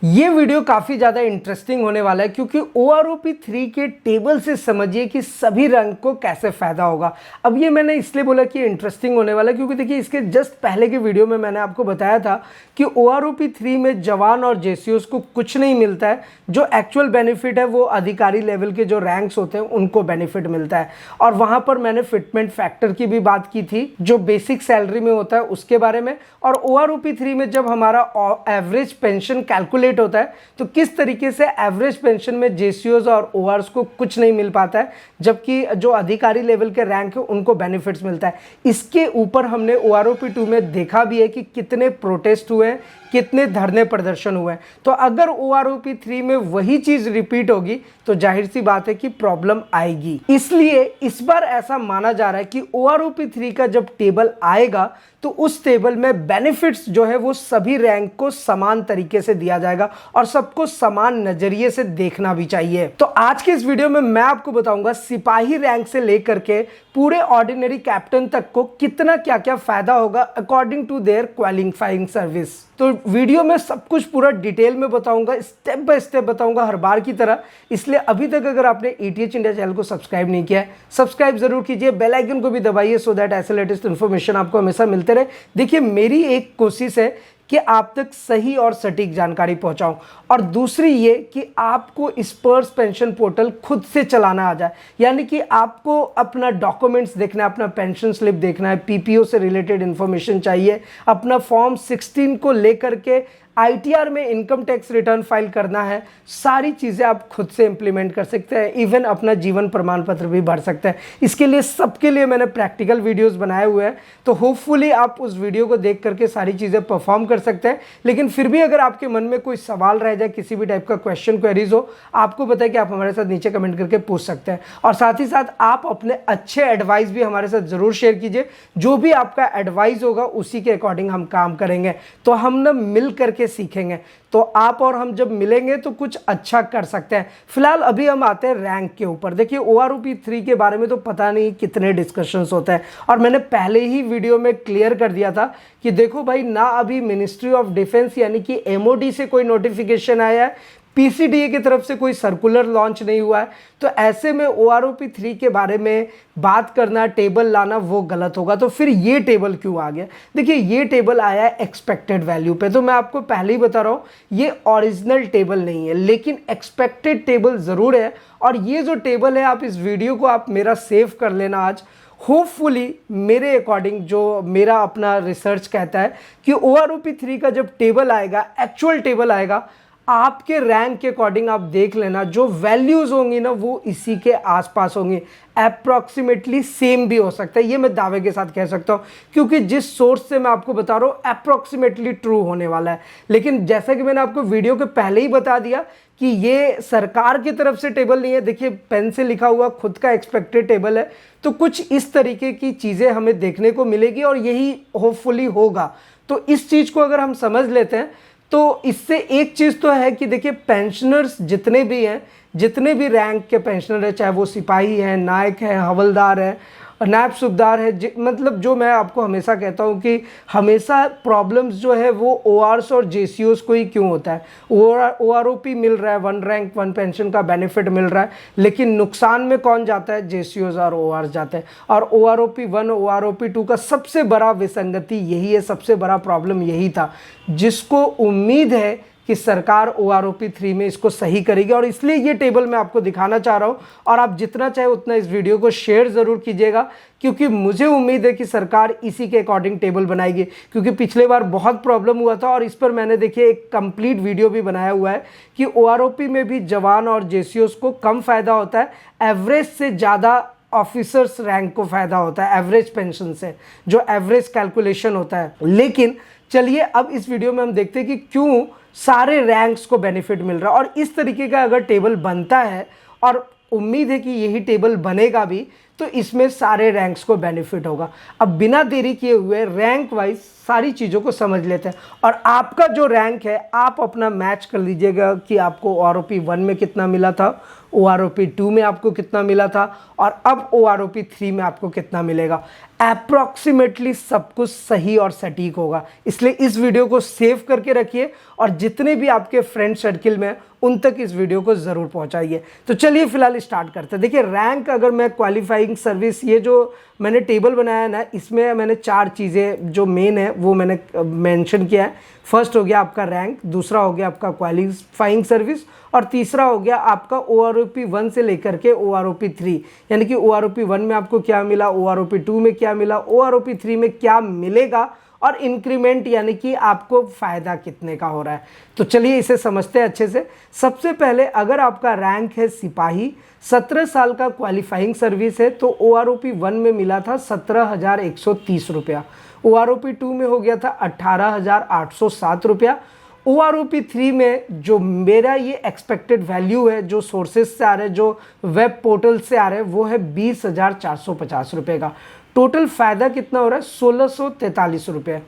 ये वीडियो काफ़ी ज़्यादा इंटरेस्टिंग होने वाला है क्योंकि OROP 3 के टेबल से समझिए कि सभी रैंक को कैसे फ़ायदा होगा। अब ये मैंने इसलिए बोला कि इंटरेस्टिंग होने वाला है क्योंकि देखिए इसके जस्ट पहले के वीडियो में मैंने आपको बताया था कि OROP 3 में जवान और JCOs को कुछ नहीं मिलता है। जो एक्चुअल बेनिफिट है वो अधिकारी लेवल के जो रैंक्स होते हैं उनको बेनिफिट मिलता है। और वहाँ पर मैंने फिटमेंट फैक्टर की भी बात की थी जो बेसिक सैलरी में होता है उसके बारे में। और OROP 3 में जब हमारा एवरेज पेंशन कैलकुलेट होता है तो किस तरीके से एवरेज पेंशन में JCOs और ORs को कुछ नहीं मिल पाता है, जबकि जो अधिकारी लेवल के रैंक है उनको बेनिफिट्स मिलता है। इसके ऊपर हमने OROP 2 में देखा भी है कि कितने प्रोटेस्ट हुए हैं, कितने धरने प्रदर्शन हुए हैं। तो अगर OROP 3 में वही चीज रिपीट होगी तो जाहिर सी बात है कि प्रॉब्लम आएगी। इसलिए इस बार ऐसा माना जा रहा है कि OROP 3 का जब टेबल आएगा तो उस टेबल में बेनिफिट्स जो है वो सभी रैंक को समान तरीके से दिया जाएगा और सबको समान नजरिए से देखना भी चाहिए। तो आज के इस वीडियो में मैं आपको बताऊंगा सिपाही रैंक से लेकर के पूरे ऑर्डिनरी कैप्टन तक को कितना क्या क्या फायदा होगा according to their qualifying service. तो वीडियो में सब कुछ पूरा डिटेल में बताऊंगा, स्टेप बाय स्टेप बताऊंगा हर बार की तरह। इसलिए अभी तक अगर आपने ETH इंडिया चैनल को सब्सक्राइब नहीं किया है, सब्सक्राइब जरूर कीजिए, बेल आइकन को भी दबाइए सो दैट ऐसे लेटेस्ट इन्फॉर्मेशन आपको हमेशा मिलते रहे। देखिए मेरी एक कोशिश है कि आप तक सही और सटीक जानकारी पहुंचाऊं, और दूसरी ये कि आपको स्पर्स पेंशन पोर्टल खुद से चलाना आ जाए। यानी कि आपको अपना डॉक्यूमेंट्स देखना है, अपना पेंशन स्लिप देखना है, PPO से रिलेटेड इंफॉर्मेशन चाहिए, अपना फॉर्म 16 को लेकर के ITR में इनकम टैक्स रिटर्न फाइल करना है। सारी चीज़ें आप खुद से इंप्लीमेंट कर सकते हैं, इवन अपना जीवन प्रमाण पत्र भी भर सकते हैं। इसके लिए सबके लिए मैंने प्रैक्टिकल वीडियोस बनाए हुए हैं, तो होपफुली आप उस वीडियो को देख करके सारी चीज़ें परफॉर्म कर सकते हैं। लेकिन फिर भी अगर आपके मन में कोई सवाल रह जाए, किसी भी टाइप का क्वेश्चन क्वेरीज हो, आपको पता है कि आप हमारे साथ नीचे कमेंट करके पूछ सकते हैं। और साथ ही साथ आप अपने अच्छे एडवाइस भी हमारे साथ ज़रूर शेयर कीजिए। जो भी आपका एडवाइस होगा उसी के अकॉर्डिंग हम काम करेंगे, तो हम ना मिल करके सीखेंगे। तो आप और हम जब मिलेंगे तो कुछ अच्छा कर सकते हैं। फिलहाल अभी हम आते हैं रैंक के ऊपर। देखिए OROP 3 के बारे में तो पता नहीं कितने डिस्कशंस होते हैं, और मैंने पहले ही वीडियो में क्लियर कर दिया था कि देखो भाई, ना अभी मिनिस्ट्री ऑफ डिफेंस यानी कि MOD से कोई नोटिफिकेशन आया है, PCDA की तरफ से कोई सर्कुलर लॉन्च नहीं हुआ है। तो ऐसे में OROP 3 के बारे में बात करना, टेबल लाना वो गलत होगा। तो फिर ये टेबल क्यों आ गया? देखिए ये टेबल आया है एक्सपेक्टेड वैल्यू पे। तो मैं आपको पहले ही बता रहा हूँ ये ओरिजिनल टेबल नहीं है, लेकिन एक्सपेक्टेड टेबल ज़रूर है। और ये जो टेबल है, आप इस वीडियो को आप मेरा सेव कर लेना आज। होपफुली मेरे अकॉर्डिंग जो मेरा अपना रिसर्च कहता है कि OROP 3 का जब टेबल आएगा, एक्चुअल टेबल आएगा, आपके रैंक के अकॉर्डिंग आप देख लेना, जो वैल्यूज होंगी ना वो इसी के आसपास होंगी। अप्रॉक्सीमेटली सेम भी हो सकता है, ये मैं दावे के साथ कह सकता हूँ, क्योंकि जिस सोर्स से मैं आपको बता रहा हूँ अप्रॉक्सीमेटली ट्रू होने वाला है। लेकिन जैसा कि मैंने आपको वीडियो के पहले ही बता दिया कि ये सरकार की तरफ से टेबल नहीं है। देखिए पेन से लिखा हुआ खुद का एक्सपेक्टेड टेबल है। तो कुछ इस तरीके की चीज़ें हमें देखने को मिलेगी और यही होपफुली होगा। तो इस चीज़ को अगर हम समझ लेते हैं तो इससे एक चीज़ तो है कि देखिए पेंशनर्स जितने भी हैं, जितने भी रैंक के पेंशनर हैं, चाहे वो सिपाही हैं, नायक हैं, हवलदार हैं, नायब सूबेदार है, मतलब जो मैं आपको हमेशा कहता हूँ कि हमेशा प्रॉब्लम्स जो है वो ORs और JCOs को ही क्यों होता है। OROP मिल रहा है, 1 रैंक 1 पेंशन का बेनिफिट मिल रहा है, लेकिन नुकसान में कौन जाता है? JCOs और ORs जाते हैं। और OROP 1 OROP 2 का सबसे बड़ा विसंगति यही है, सबसे बड़ा प्रॉब्लम यही था, जिसको उम्मीद है कि सरकार OROP 3 में इसको सही करेगी। और इसलिए ये टेबल मैं आपको दिखाना चाह रहा हूँ, और आप जितना चाहे उतना इस वीडियो को शेयर ज़रूर कीजिएगा, क्योंकि मुझे उम्मीद है कि सरकार इसी के अकॉर्डिंग टेबल बनाएगी। क्योंकि पिछले बार बहुत प्रॉब्लम हुआ था, और इस पर मैंने देखिए एक कंप्लीट वीडियो भी बनाया हुआ है कि OROP में भी जवान और JCOs को कम फ़ायदा होता है, एवरेज से ज़्यादा ऑफिसर्स रैंक को फ़ायदा होता है एवरेज पेंशन से, जो एवरेज कैलकुलेशन होता है। लेकिन चलिए अब इस वीडियो में हम देखते हैं कि क्यों सारे रैंक्स को बेनिफिट मिल रहा है। और इस तरीके का अगर टेबल बनता है, और उम्मीद है कि यही टेबल बनेगा भी, तो इसमें सारे रैंक्स को बेनिफिट होगा। अब बिना देरी किए हुए रैंक वाइज सारी चीज़ों को समझ लेते हैं और आपका जो रैंक है आप अपना मैच कर लीजिएगा कि आपको OROP 1 में कितना मिला था, OROP 2 में आपको कितना मिला था और अब OROP 3 में आपको कितना मिलेगा। अप्रॉक्सीमेटली सब कुछ सही और सटीक होगा, इसलिए इस वीडियो को सेव करके रखिए और जितने भी आपके फ्रेंड सर्किल में उन तक इस वीडियो को ज़रूर पहुंचाइए। तो चलिए फिलहाल स्टार्ट करते हैं। देखिए रैंक, अगर मैं क्वालिफाइंग सर्विस, ये जो मैंने टेबल बनाया है ना, इसमें मैंने 4 चीज़ें जो मेन है वो मैंने मेंशन किया है। फर्स्ट हो गया आपका रैंक, दूसरा हो गया आपका क्वालिफाइंग सर्विस और तीसरा हो गया आपका OROP 1 से लेकर के OROP 3, यानी कि OROP 1 में आपको क्या मिला, OROP 2 में क्या मिला, OROP 3 में क्या मिलेगा और इंक्रीमेंट यानी कि आपको फ़ायदा कितने का हो रहा है। तो चलिए इसे समझते हैं अच्छे से। सबसे पहले अगर आपका रैंक है सिपाही, 17 साल का क्वालिफाइंग सर्विस है, तो OROP 1 में मिला था 17,130 रुपया, OROP 2 में हो गया था 18,807 रुपया, OROP 3 में जो मेरा ये एक्सपेक्टेड वैल्यू है, जो सोर्सेज से आ रहे हैं, जो वेब पोर्टल से आ रहे हैं, वो है 20,450 रुपये का। टोटल फ़ायदा कितना हो रहा है, 1,643 रुपये,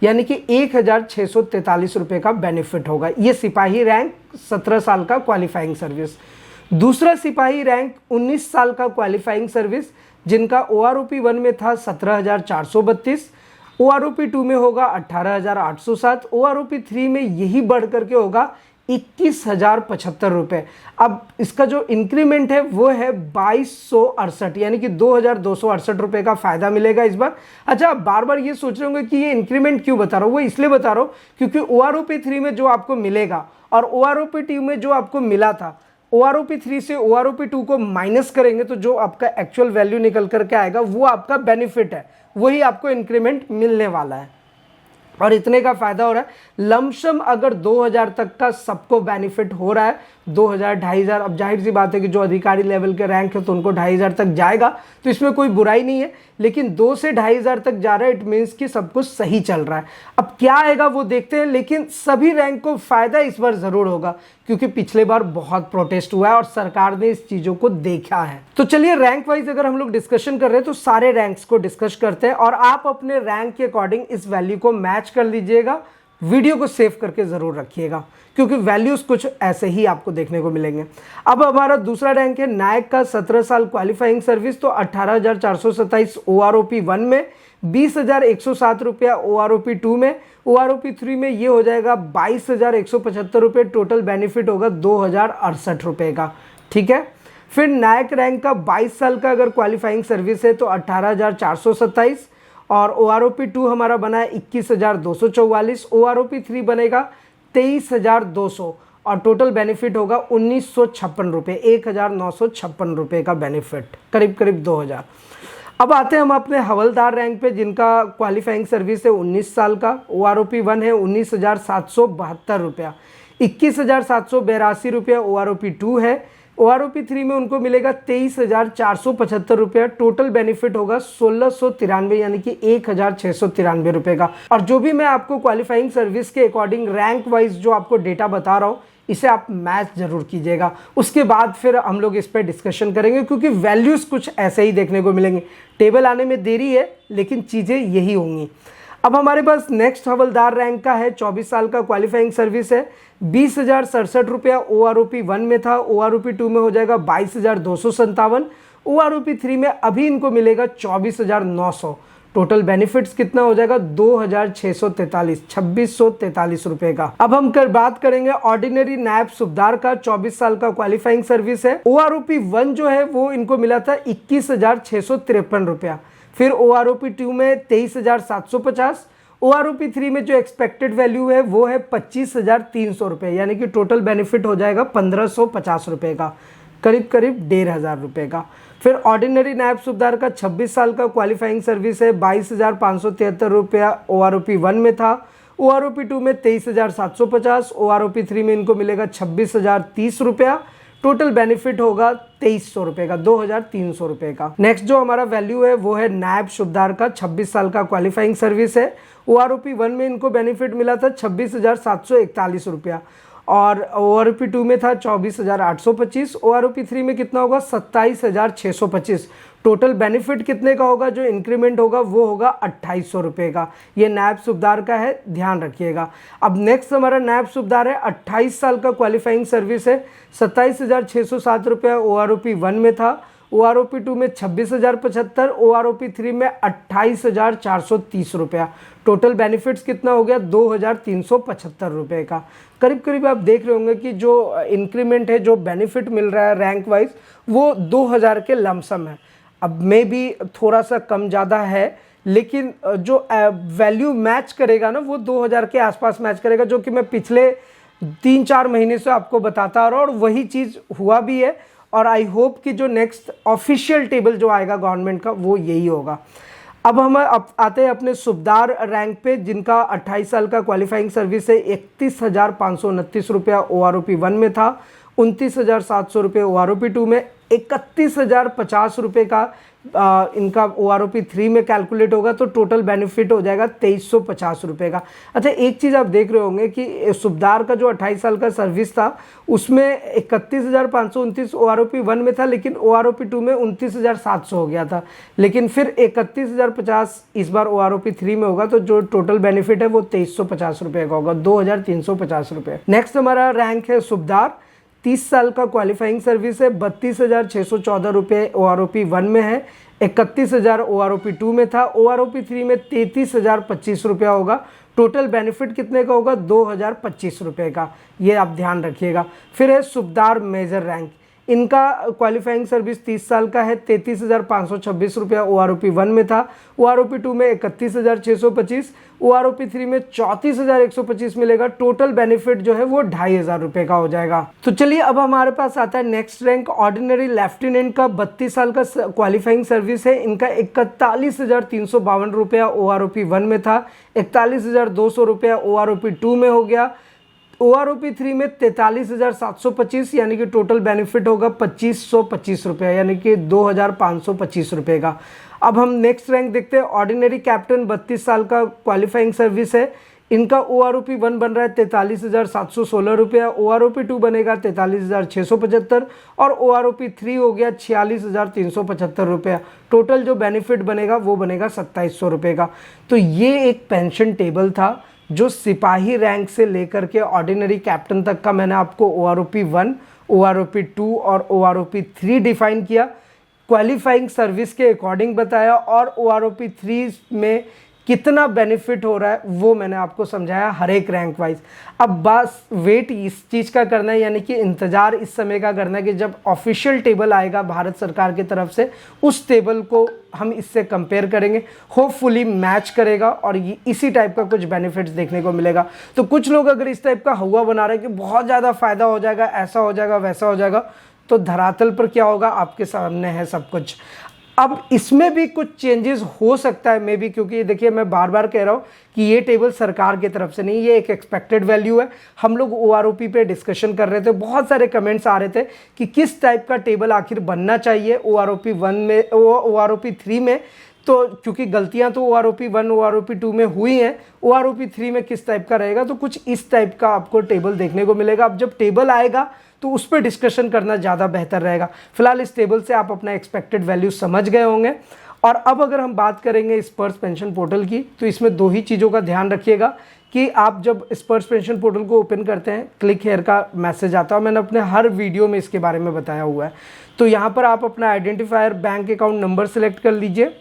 यानी कि 1,643 रुपये का बेनिफिट होगा। ये सिपाही रैंक 17 साल का क्वालिफाइंग सर्विस। दूसरा सिपाही रैंक 19 साल का क्वालिफाइंग सर्विस, जिनका OROP 1 में था 17,432, OROP 2 में होगा 18,807, OROP 3 में यही बढ़ करके होगा 21,075 रुपये। अब इसका जो इंक्रीमेंट है वो है 2,268, यानी कि 2,268 रुपये का फ़ायदा मिलेगा इस बार। अच्छा, आप बार बार ये सोच रहे होंगे कि ये इंक्रीमेंट क्यों बता रहा हूँ, वो इसलिए बता रहा हूँ क्योंकि OROP 3 में जो आपको मिलेगा और OROP 2 में जो आपको मिला था, OROP 3 से OROP 2 को माइनस करेंगे तो जो आपका एक्चुअल वैल्यू निकल करके आएगा वो आपका बेनिफिट है, वही आपको इंक्रीमेंट मिलने वाला है और इतने का फ़ायदा हो रहा है। लमसम अगर 2,000 तक का सबको बेनिफिट हो रहा है, 2,000 2,500, अब जाहिर सी बात है कि जो अधिकारी लेवल के रैंक है तो उनको 2,500 तक जाएगा, तो इसमें कोई बुराई नहीं है, लेकिन 2 से 2,500 तक जा रहा है, इट मीन्स कि सब कुछ सही चल रहा है। अब क्या आएगा वो देखते हैं, लेकिन सभी रैंक को फ़ायदा इस बार ज़रूर होगा क्योंकि पिछले बार बहुत प्रोटेस्ट हुआ है और सरकार ने इस चीज़ों को देखा है। तो चलिए रैंक वाइज अगर हम लोग डिस्कशन कर रहे हैं तो सारे रैंक्स को डिस्कस करते हैं और आप अपने रैंक के अकॉर्डिंग इस वैल्यू को मैच कर लीजिएगा। वीडियो को सेव करके ज़रूर रखिएगा क्योंकि वैल्यूज़ कुछ ऐसे ही आपको देखने को मिलेंगे। अब हमारा दूसरा रैंक है नायक का 17 साल क्वालिफाइंग सर्विस, तो 18,427 OROP 1 में, 20,107 रुपया OROP 2 में, OROP 3 में ये हो जाएगा 22,175 रुपये। टोटल बेनिफिट होगा 2,068 रुपये का। ठीक है, फिर नायक रैंक का 22 साल का अगर क्वालिफाइंग सर्विस है तो 18,427 और OROP 2 हमारा बना है 21,244, OROP 3 बनेगा 23,200 और टोटल बेनिफिट होगा 1,956 रुपये, 1,956 रुपये का बेनिफिट, करीब करीब 2,000। अब आते हैं हम अपने हवलदार रैंक पे, जिनका क्वालिफाइंग सर्विस है 19 साल का, OROP 1 है 19,772 रुपया, 21,782 रुपया OROP 2 है, OROP 3 में उनको मिलेगा 23,475 रुपया। टोटल बेनिफिट होगा 1,693, यानी कि 1,693 रुपये का। और जो भी मैं आपको क्वालिफाइंग सर्विस के अकॉर्डिंग रैंक वाइज जो आपको डेटा बता रहा हूँ, इसे आप मैच जरूर कीजिएगा, उसके बाद फिर हम लोग इस पर डिस्कशन करेंगे क्योंकि वैल्यूज़ कुछ ऐसे ही देखने को मिलेंगे। टेबल आने में देरी है लेकिन चीज़ें यही होंगी। अब हमारे पास नेक्स्ट हवलदार रैंक का है, 24 साल का क्वालिफाइंग सर्विस है, 20,067 रुपया OROP 1 में था, OROP 2 में हो जाएगा 22,257, OROP 3 में अभी इनको मिलेगा 24,900। टोटल बेनिफिट्स कितना हो जाएगा 2,643, 2,643 रुपए का। अब हम बात करेंगे ऑर्डिनरी नायब सूबेदार का, 24 साल का क्वालिफाइंग सर्विस है, OROP 1 जो है वो इनको मिला था 21,653 रुपया, फिर OROP 2 में 23,750, OROP 3 में जो एक्सपेक्टेड वैल्यू है वो है 25,300 रुपये, यानी कि टोटल बेनिफिट हो जाएगा 1,550 रुपये का, करीब करीब 1,500 रुपये का। फिर ऑर्डिनरी नायब सूबेदार का 26 साल का क्वालिफाइंग सर्विस है, 22,573 रुपया OROP 1 में था, OROP 2 में 23,750, OROP 3 में इनको मिलेगा 26,030 रुपया। टोटल बेनिफिट होगा 2,300 रुपये का, 2,300 रुपये का। नेक्स्ट जो हमारा वैल्यू है वो है नायब सूबेदार का, 26 साल का क्वालिफाइंग सर्विस है, OROP 1 में इनको बेनिफिट मिला था 26,741 रुपया और OROP2 में था 24,825, OROP3 में कितना होगा 27,625। टोटल बेनिफिट कितने का होगा, जो इंक्रीमेंट होगा वो होगा 2800 रुपये का। ये नायब सूबेदार का है, ध्यान रखिएगा। अब नेक्स्ट हमारा नायब सूबेदार है, 28 साल का क्वालिफाइंग सर्विस है, 27,607 रुपये OROP1 में था, OROP2 में 26,075, OROP3 में 28,430 रुपया। टोटल बेनिफिट्स कितना हो गया 2,375 रुपये का। करीब करीब आप देख रहे होंगे कि जो इंक्रीमेंट है, जो बेनिफिट मिल रहा है रैंक वाइज, वो 2,000 के लमसम है। अब मे भी थोड़ा सा कम ज़्यादा है, लेकिन जो वैल्यू मैच करेगा ना, वो 2,000 के आसपास मैच करेगा, जो कि मैं पिछले 3-4 महीने से आपको बताता आ रहा हूँ, और वही चीज़ हुआ भी है। और आई होप कि जो नेक्स्ट ऑफिशियल टेबल जो आएगा गवर्नमेंट का, वो यही होगा। अब हम आते हैं अपने सूबेदार रैंक पे, जिनका 28 साल का क्वालिफाइंग सर्विस है। 31,529 रुपया OROP1 में था, 29,700 रुपये OROP2 में, 31,050 रुपये का इनका OROP3 में कैलकुलेट होगा, तो टोटल बेनिफिट हो जाएगा 2,350 रुपये का। अच्छा, एक चीज़ आप देख रहे होंगे कि सूबेदार का जो 28 साल का सर्विस था, उसमें 31,529 OROP1 में था, लेकिन OROP2 में 29,700 हो गया था, लेकिन फिर 31,050 इस बार OROP3 में होगा, तो जो टोटल बेनिफिट है वो 2,350 रुपये का होगा, 2,350 रुपये। नेक्स्ट हमारा रैंक है सूबेदार, 30 साल का क्वालिफाइंग सर्विस है, 32,614 रुपये OROP1 में है, 31,000 OROP2 में था, OROP3 में 33,025 रुपया होगा। टोटल बेनिफिट कितने का होगा 2,025 रुपये का, ये आप ध्यान रखिएगा। फिर है सूबेदार मेजर रैंक, इनका क्वालिफाइंग सर्विस 30 साल का है, 33,526 रुपया OROP1 में था, OROP2 में 31,625, OROP3 में 34,125 मिलेगा। टोटल बेनिफिट जो है वो 2,500 रुपये का हो जाएगा। तो चलिए अब हमारे पास आता है नेक्स्ट रैंक, ऑर्डिनरी लेफ्टिनेंट का 32 साल का क्वालिफाइंग सर्विस है। इनका 41,352 रुपया OROP1 में था, 41,200 रुपया OROP2 में हो गया, OROP3 में 43,725, यानी कि टोटल बेनिफिट होगा 2,525 रुपये, यानी कि 2,525 रुपये का। अब हम नेक्स्ट रैंक देखते हैं, ऑर्डिनरी कैप्टन 32 साल का क्वालिफाइंग सर्विस है। इनका OROP1 बन रहा है 43,716 रुपया, OROP2 बनेगा 43,675 और OROP3 हो गया 46,375 रुपया। टोटल जो बेनिफिट बनेगा वो बनेगा 2,700 रुपये का। तो ये एक पेंशन टेबल था जो सिपाही रैंक से लेकर के ऑर्डिनरी कैप्टन तक का मैंने आपको OROP1, OROP2 और OROP3 डिफाइन किया, क्वालिफाइंग सर्विस के अकॉर्डिंग बताया, और OROP3 में कितना बेनिफिट हो रहा है वो मैंने आपको समझाया हर एक रैंक वाइज। अब बस वेट इस चीज़ का करना है, यानी कि इंतज़ार इस समय का करना है कि जब ऑफिशियल टेबल आएगा भारत सरकार की तरफ से, उस टेबल को हम इससे कंपेयर करेंगे, होपफुली मैच करेगा और इसी टाइप का कुछ बेनिफिट्स देखने को मिलेगा। तो कुछ लोग अगर इस टाइप का हवा बना रहे हैं कि बहुत ज़्यादा फ़ायदा हो जाएगा, ऐसा हो जाएगा, वैसा हो जाएगा, तो धरातल पर क्या होगा आपके सामने है सब कुछ। अब इसमें भी कुछ चेंजेस हो सकता है मे बी, क्योंकि देखिए मैं बार बार कह रहा हूँ कि ये टेबल सरकार की तरफ से नहीं, ये एक एक्सपेक्टेड वैल्यू है। हम लोग OROP पे डिस्कशन कर रहे थे, बहुत सारे कमेंट्स आ रहे थे कि किस टाइप का टेबल आखिर बनना चाहिए OROP1 में, OROP3 में। तो क्योंकि गलतियां तो OROP1, OROP2 में हुई हैं, OROP3 में किस टाइप का रहेगा, तो कुछ इस टाइप का आपको टेबल देखने को मिलेगा। अब जब टेबल आएगा तो उस पर डिस्कशन करना ज़्यादा बेहतर रहेगा। फिलहाल इस टेबल से आप अपना एक्सपेक्टेड वैल्यू समझ गए होंगे। और अब अगर हम बात करेंगे स्पर्श पेंशन पोर्टल की, तो इसमें दो ही चीज़ों का ध्यान रखिएगा कि आप जब स्पर्श पेंशन पोर्टल को ओपन करते हैं, क्लिक हेयर का मैसेज आता है, मैंने अपने हर वीडियो में इसके बारे में बताया हुआ है। तो यहाँ पर आप अपना identifier bank account number select कर लीजिए,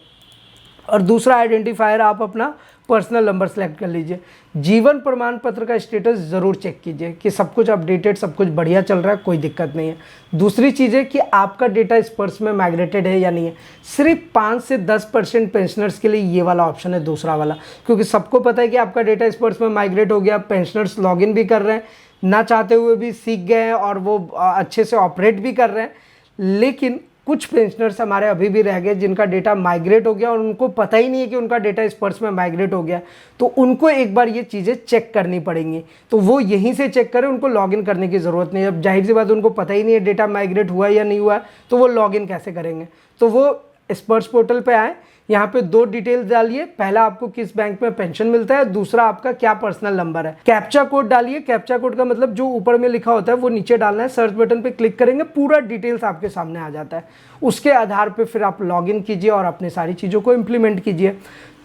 और दूसरा आइडेंटिफायर आप अपना पर्सनल नंबर सेलेक्ट कर लीजिए। जीवन प्रमाण पत्र का स्टेटस ज़रूर चेक कीजिए कि सब कुछ अपडेटेड, सब कुछ बढ़िया चल रहा है, कोई दिक्कत नहीं है। दूसरी चीज़ है कि आपका डेटा स्पर्श में माइग्रेटेड है या नहीं है। सिर्फ 5 से 10% पेंशनर्स के लिए ये वाला ऑप्शन है, दूसरा वाला, क्योंकि सबको पता है कि आपका डेटा स्पर्श में माइग्रेट हो गया, पेंशनर्स लॉगिन भी कर रहे हैं, ना चाहते हुए भी सीख गए हैं और वो अच्छे से ऑपरेट भी कर रहे हैं। लेकिन कुछ पेंशनर्स हमारे अभी भी रह गए जिनका डेटा माइग्रेट हो गया और उनको पता ही नहीं है कि उनका डेटा स्पर्श में माइग्रेट हो गया, तो उनको एक बार ये चीज़ें चेक करनी पड़ेंगी। तो वो यहीं से चेक करें, उनको लॉगिन करने की ज़रूरत नहीं है। अब जाहिर सी बात उनको पता ही नहीं है डेटा माइग्रेट हुआ या नहीं हुआ, तो वो लॉगिन कैसे करेंगे। तो वो स्पर्श पोर्टल पे आए, यहाँ पे 2 डिटेल्स डालिए, पहला आपको किस बैंक में पेंशन मिलता है, दूसरा आपका क्या पर्सनल नंबर है। कैप्चा कोड डालिए, कैप्चा कोड का मतलब जो ऊपर में लिखा होता है वो नीचे डालना है। सर्च बटन पे क्लिक करेंगे, पूरा डिटेल्स आपके सामने आ जाता है। उसके आधार पे फिर आप लॉगिन कीजिए और अपनी सारी चीज़ों को इम्प्लीमेंट कीजिए।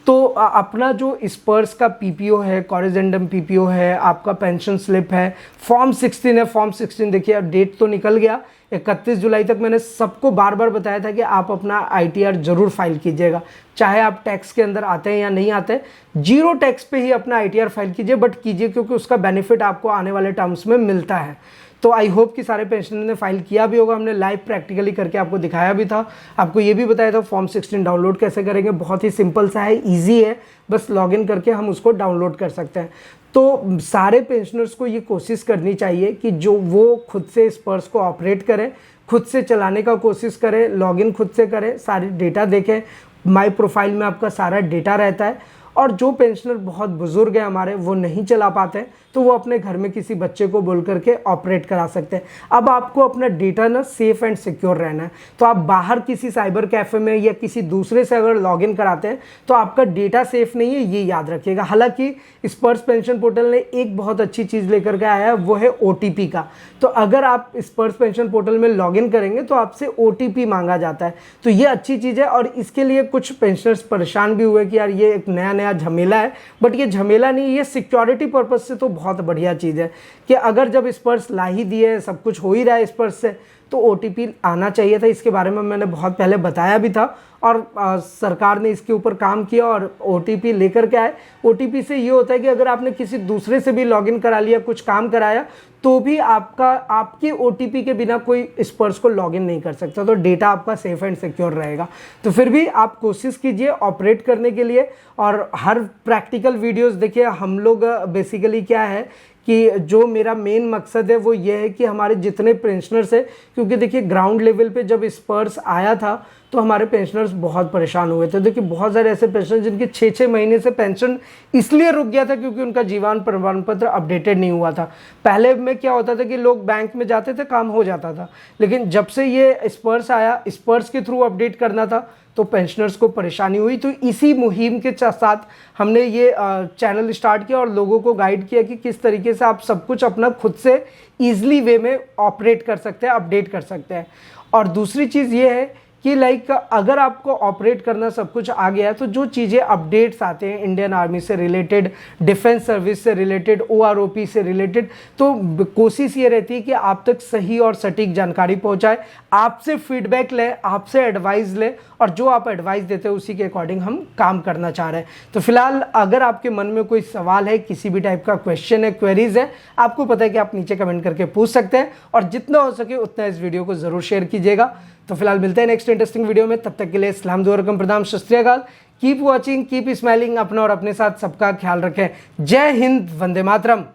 तो अपना जो स्पर्स का पीपीओ है, कॉरिजेंडम पीपीओ है, आपका पेंशन स्लिप है, फॉर्म 16 है। फॉर्म 16 देखिए अब डेट तो निकल गया, 31 जुलाई तक मैंने सबको बार बार बताया था कि आप अपना आईटीआर जरूर फाइल कीजिएगा, चाहे आप टैक्स के अंदर आते हैं या नहीं आते। 0 टैक्स पे ही अपना आईटीआर फाइल कीजिए, बट कीजिए क्योंकि उसका बेनिफिट आपको आने वाले टर्म्स में मिलता है। तो आई होप कि सारे पेंशनर ने फाइल किया भी होगा, हमने लाइव प्रैक्टिकली करके आपको दिखाया भी था, आपको ये भी बताया था फॉर्म 16 डाउनलोड कैसे करेंगे। बहुत ही सिंपल सा है, ईजी है, बस लॉगिन करके हम उसको डाउनलोड कर सकते हैं। तो सारे पेंशनर्स को ये कोशिश करनी चाहिए कि जो वो खुद से स्पर्स को ऑपरेट करें, खुद से चलाने का कोशिश करें, लॉगिन खुद से करें, सारी डेटा देखें। माई प्रोफाइल में आपका सारा डेटा रहता है। और जो पेंशनर बहुत बुजुर्ग हैं हमारे, वो नहीं चला पाते हैं, तो वो अपने घर में किसी बच्चे को बोल करके ऑपरेट करा सकते हैं। अब आपको अपना डेटा ना सेफ एंड सिक्योर रहना है, तो आप बाहर किसी साइबर कैफे में या किसी दूसरे से अगर लॉगिन कराते हैं तो आपका डेटा सेफ नहीं है, ये याद रखिएगा। हालांकि स्पर्स पेंशन पोर्टल ने एक बहुत अच्छी चीज़ लेकर के आया है, वो है ओटीपी का। तो अगर आप स्पर्स पेंशन पोर्टल में लॉगिन करेंगे तो आपसे ओटीपी मांगा जाता है, तो ये अच्छी चीज़ है। और इसके लिए कुछ पेंशनर्स परेशान भी हुए कि यार ये एक नया झमेला है, बट ये झमेला नहीं, ये सिक्योरिटी पर्पज से तो बहुत बढ़िया चीज़ है कि अगर जब स्पर्स ला ही दिए, सब कुछ हो ही रहा है स्पर्स से, तो ओटीपी आना चाहिए था। इसके बारे में मैंने बहुत पहले बताया भी था और सरकार ने इसके ऊपर काम किया और ओटीपी लेकर के आए। ओटीपी से ये होता है कि अगर आपने किसी दूसरे से भी लॉगिन करा लिया, कुछ काम कराया, तो भी आपके ओटीपी के बिना कोई स्पर्स को लॉगिन नहीं कर सकता, तो डेटा आपका सेफ एंड सिक्योर रहेगा। तो फिर भी आप कोशिश कीजिए ऑपरेट करने के लिए। और हर प्रैक्टिकल वीडियोस देखिए, हम लोग बेसिकली क्या है कि जो मेरा मेन मकसद है वो ये है कि हमारे जितने पेंशनर्स हैं, क्योंकि देखिए ग्राउंड लेवल पे जब स्पर्स आया था तो हमारे पेंशनर्स बहुत परेशान हुए थे। देखिए बहुत सारे ऐसे पेंशनर जिनके 6-6 महीने से पेंशन इसलिए रुक गया था क्योंकि उनका जीवन प्रमाण पत्र अपडेटेड नहीं हुआ था। पहले में क्या होता था कि लोग बैंक में जाते थे, काम हो जाता था, लेकिन जब से ये स्पर्स आया, स्पर्स के थ्रू अपडेट करना था, तो पेंशनर्स को परेशानी हुई। तो इसी मुहिम के साथ हमने ये चैनल स्टार्ट किया और लोगों को गाइड किया कि किस तरीके से आप सब कुछ अपना खुद से ईजिली वे में ऑपरेट कर सकते हैं, अपडेट कर सकते हैं। और दूसरी चीज़ ये है कि लाइक अगर आपको ऑपरेट करना सब कुछ आ गया है, तो जो चीज़ें अपडेट्स आते हैं इंडियन आर्मी से रिलेटेड, डिफेंस सर्विस से रिलेटेड, ओआरओपी से रिलेटेड, तो कोशिश ये रहती है कि आप तक सही और सटीक जानकारी पहुंचाए, आपसे फीडबैक ले, आपसे एडवाइस ले, और जो आप एडवाइस देते हैं उसी के अकॉर्डिंग हम काम करना चाह रहे हैं। तो फिलहाल अगर आपके मन में कोई सवाल है, किसी भी टाइप का क्वेश्चन है, क्वेरीज है, आपको पता है कि आप नीचे कमेंट करके पूछ सकते हैं, और जितना हो सके उतना इस वीडियो को जरूर शेयर कीजिएगा। तो फिलहाल मिलते हैं नेक्स्ट इंटरेस्टिंग वीडियो में, तब तक के लिए सलाम दुआ रकम प्रणाम, सत श्री अकाल। कीप वॉचिंग, कीप स्माइलिंग, अपना और अपने साथ सबका ख्याल रखें। जय हिंद, वंदे मातरम।